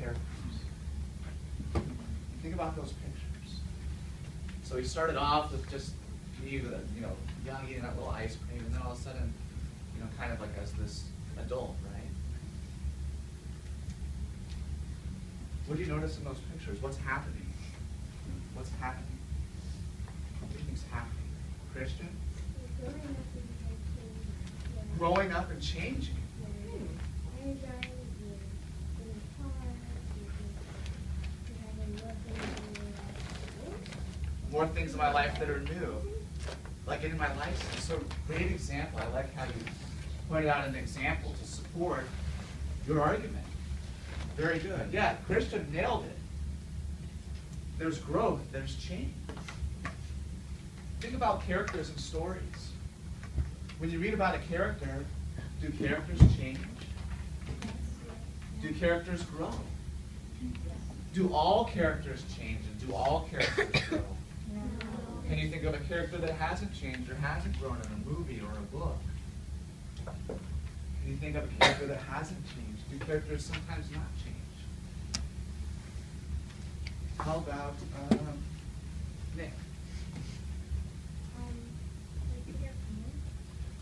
characters. Think about those pictures. So he started off with just you know, young eating that little ice cream, and then all of a sudden, you know, kind of like as this adult, right? What do you notice in those pictures? What's happening? What's happening? What do you think's happening? Christian? Growing up and changing. More things in my life that are new. Like getting my license. So great example. I like how you pointed out an example to support your argument. Very good. Yeah, Christian nailed it. There's growth, there's change. Think about characters and stories. When you read about a character, do characters change? Do characters grow? Do all characters change and do all characters grow? Can you think of a character that hasn't changed or hasn't grown in a movie or a book? Can you think of a character that hasn't changed? Do characters sometimes not change? How about Nick?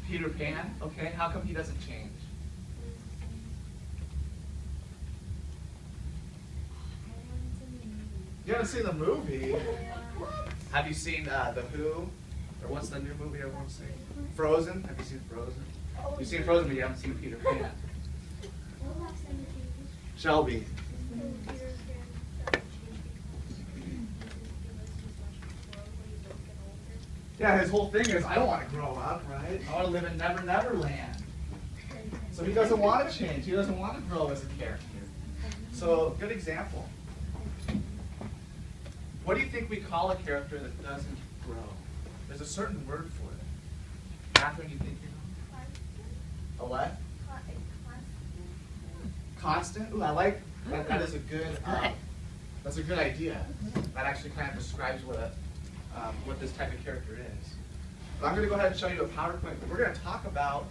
Peter Pan? Okay, how come he doesn't change? You haven't seen the movie? Have you seen The Who? Or what's the new movie everyone's saying? Frozen? Have you seen Frozen? You've seen Frozen, but you haven't seen Peter Pan. Shelby. Yeah, his whole thing is, I don't want to grow up, right? I want to live in Never Never Land. So he doesn't want to change. He doesn't want to grow as a character. So, good example. What do you think we call a character that doesn't grow? There's a certain word for it. Catherine, you think you know? A what? Constant? Ooh, I like that. That is a good. That's a good idea. That actually kind of describes what this type of character is. But I'm going to go ahead and show you a PowerPoint. We're going to talk about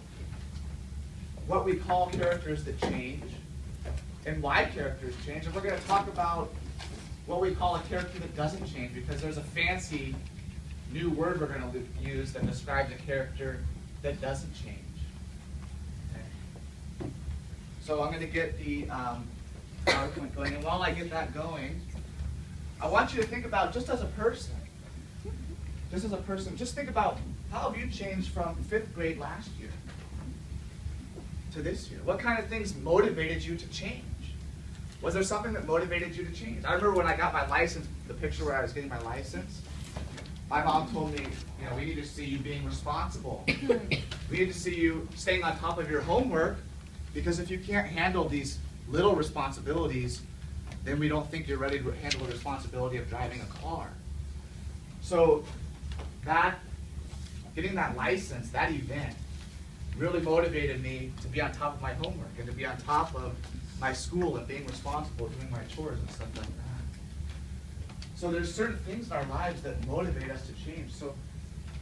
what we call characters that change and why characters change. And we're going to talk about what we call a character that doesn't change, because there's a fancy new word we're going to use that describes a character that doesn't change. Okay. So I'm going to get the PowerPoint going. And while I get that going, I want you to think about, just as a person, just think about how have you changed from 5th grade last year to this year? What kind of things motivated you to change? Was there something that motivated you to change? I remember when I got my license, the picture where I was getting my license, my mom told me, you know, we need to see you being responsible. We need to see you staying on top of your homework, because if you can't handle these little responsibilities, then we don't think you're ready to handle the responsibility of driving a car. So getting that license, that event, really motivated me to be on top of my homework and to be on top of my school and being responsible, doing my chores and stuff like that. So there's certain things in our lives that motivate us to change. So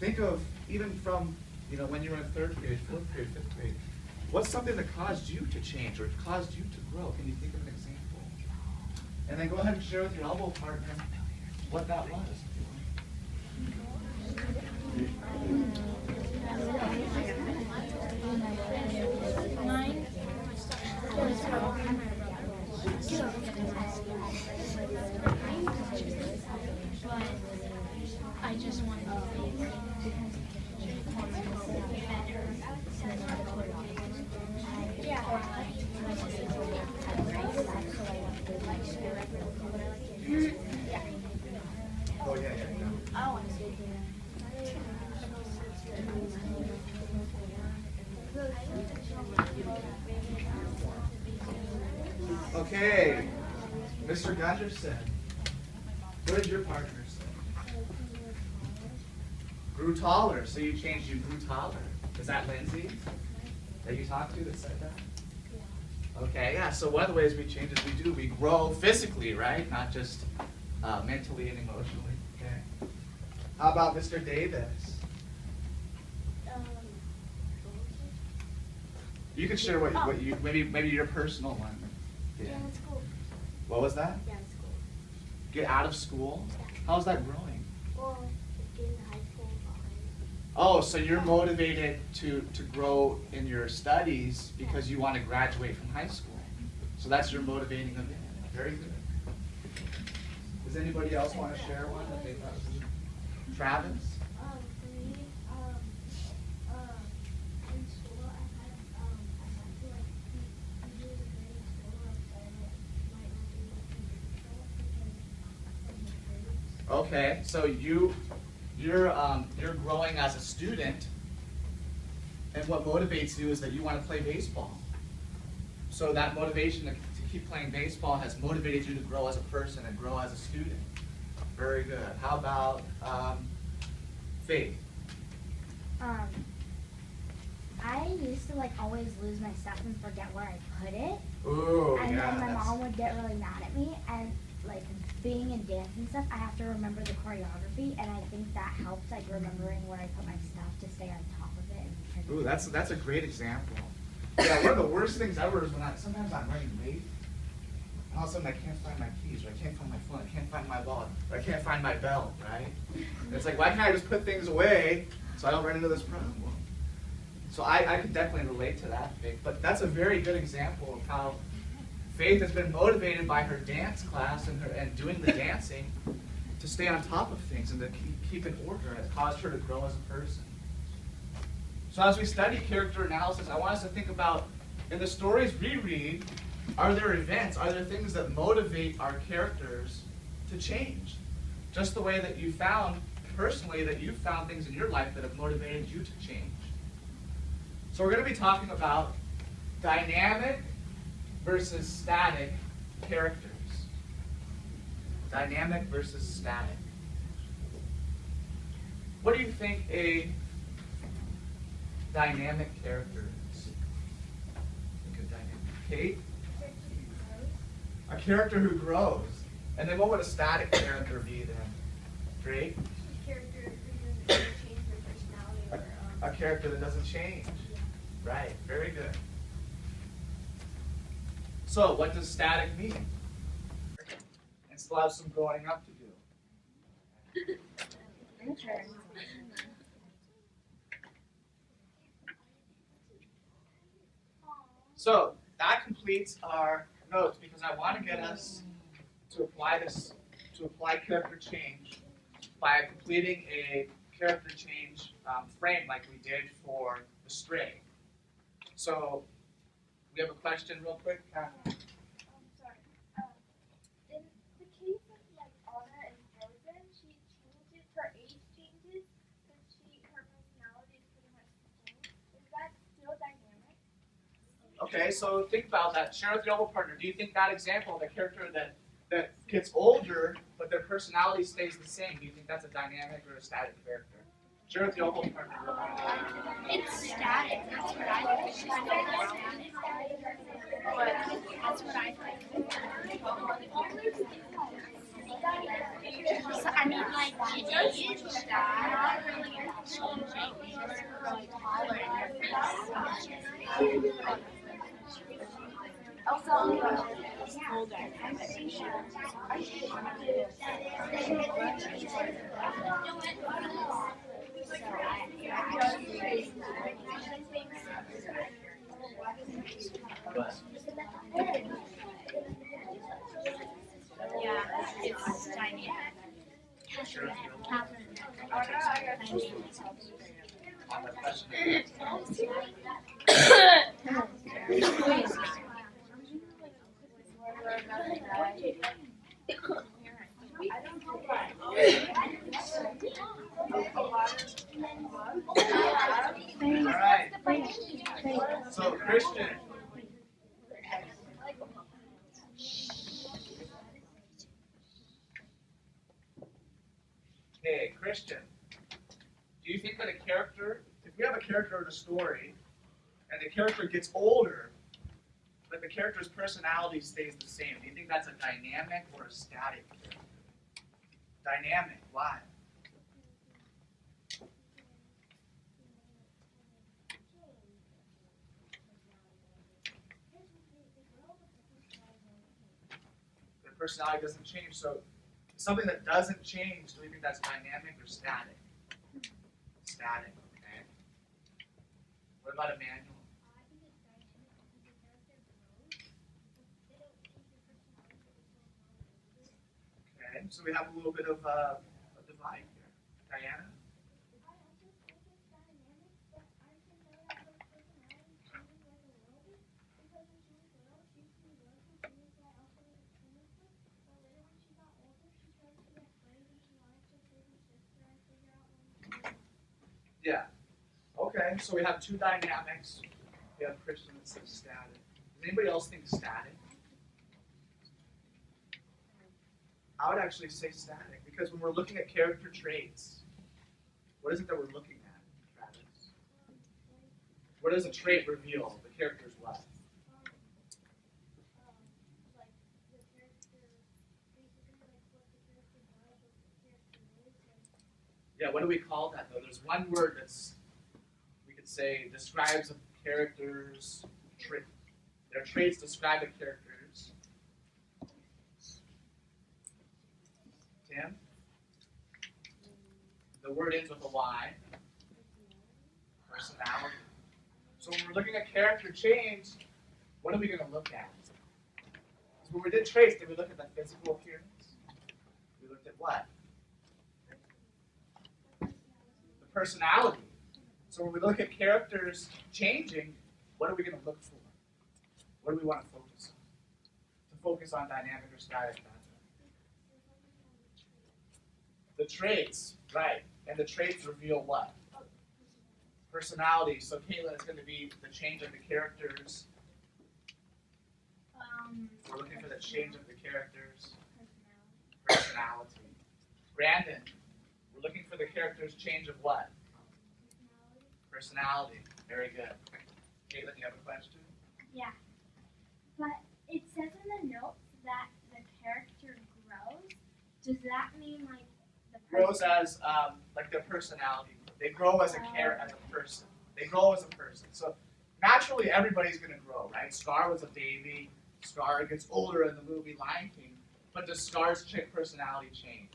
think of, even from, you know, when you were in 3rd grade, 4th grade, 5th grade, what's something that caused you to change or caused you to grow? Can you think of an example? And then go ahead and share with your elbow partner what that was. Mine was I just wanted to be Oh, yeah. Okay, Mr. Gunderson, what did your partner say? Grew taller, so you changed, you grew taller. Is that Lindsay that you talked to that said that? Okay, yeah, so one of the ways we change is we grow physically, right? Not just mentally and emotionally. Okay. How about Mr. Davis? You could share what you maybe your personal one. Yeah, let's go. What was that? Yeah, in school. Get out of school? How's that growing? Well, getting to high school behind. Oh, so you're motivated to grow in your studies because you want to graduate from high school. So that's your motivating event. Very good. Does anybody else want to share one that they thought was Travis? For me, in school, I had to like be really good in school, or I might not be able to do so because of my grades. Okay, so you're growing as a student, and what motivates you is that you want to play baseball. So that motivation to keep playing baseball has motivated you to grow as a person and grow as a student. Very good. How about Faith? I used to like always lose my stuff and forget where I put it. Ooh, And yeah. then my mom would get really mad at me. And like being in dance and stuff, I have to remember the choreography, and I think that helps like remembering where I put my stuff to stay on top of it. And Ooh, that's a great example. Yeah, one of the worst things ever is when sometimes I'm running late, and all of a sudden I can't find my keys, or I can't find my phone, I can't find my wallet, or I can't find my belt, right? And it's like, why can't I just put things away so I don't run into this problem? So I could definitely relate to that, Faith. But that's a very good example of how Faith has been motivated by her dance class and doing the dancing to stay on top of things and to keep in order, and it's caused her to grow as a person. So as we study character analysis, I want us to think about, in the stories we read, are there events, are there things that motivate our characters to change? Just the way that you found, personally, that you found things in your life that have motivated you to change. So we're going to be talking about dynamic versus static characters. Dynamic versus static. What do you think a dynamic character is? Think of dynamic. Kate? A character who grows. And then what would a static character be then? Drake? A character who doesn't change their personality or A character that doesn't change. Right, very good. So, what does static mean? And still have some growing up to do. So, that completes our notes because I want to get us to apply character change by completing a character change frame like we did for the string. So, we have a question real quick, Catherine. sorry. In the case of like Anna and Frozen, she changes, her age changes, but her personality is pretty much the same. Is that still dynamic? Okay, so think about that. Share with your elbow partner. Do you think that example, the character that gets older, but their personality stays the same, do you think that's a dynamic or a static character? Share with your elbow partner. It's static. That's what I think. That's what I think. So, I mean, like, Ginny is not really changing. She's growing taller in her face. Also, older. Yeah, it's dynamic. Catherine. Alright. So, Christian. Okay, Christian. Do you think that a character, if we have a character in a story, and the character gets older, but the character's personality stays the same, do you think that's a dynamic or a static character? Dynamic, why? Personality doesn't change. So something that doesn't change, do we think that's dynamic or static? Static, okay. What about Emmanuel? I think it's dynamic because the character grows. They don't change their personality, but they still grow. Okay, so we have a little bit of a divide here. Diana? I also think it's dynamic, but I can know that her personality changes like a little bit because when she was little, she used to be working things that I also didn't experience with. But later when she got older, she started to get brave and she wanted to save her sister and figure out when to do it. Yeah. Okay, so we have two dynamics. We have Christian that says static. Does anybody else think static? I would actually say static because when we're looking at character traits, what is it that we're looking at, Travis? What does a trait reveal? The character's what? Like the character, basically like what the character does, what the character is. Yeah, what do we call that though? There's one word that's, we could say, describes a character's trait. Their traits describe a character's. Tim? The word ends with a Y. Personality. So when we're looking at character change, what are we going to look at? So when we did traits, did we look at the physical appearance? We looked at what? The personality. So when we look at characters changing, what are we going to look for? What do we want to focus on? To focus on dynamic or static matter. The traits, right. And the traits reveal what? Personality. So Caitlin, it's going to be the change of the characters. We're looking for the change of the characters. Personality. Brandon, we're looking for the characters' change of what? Personality. Very good. Caitlin, you have a question? Yeah. But it says in the notes that the character grows. Does that mean like the Grows as like their personality. They grow as a person. They grow as a person. So naturally, everybody's going to grow, right? Scar was a baby. Scar gets older in the movie Lion King. But does Scar's personality change?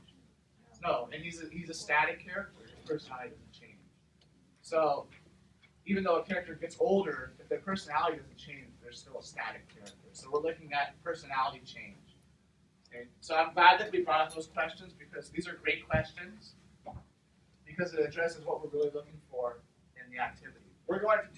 No, and he's a static character. His personality doesn't change. So even though a character gets older, if their personality doesn't change, they're still a static character. So we're looking at personality change. Okay? So I'm glad that we brought up those questions because these are great questions because it addresses what we're really looking for in the activity. We're going to do